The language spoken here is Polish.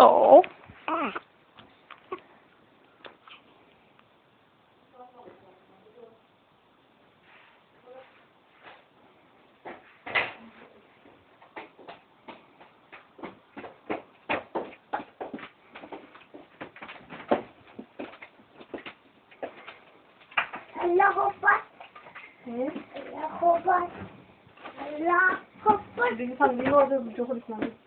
Oh. Ala hopat. Ala hopat. Ala hopat. Hindi mo order video ko lang.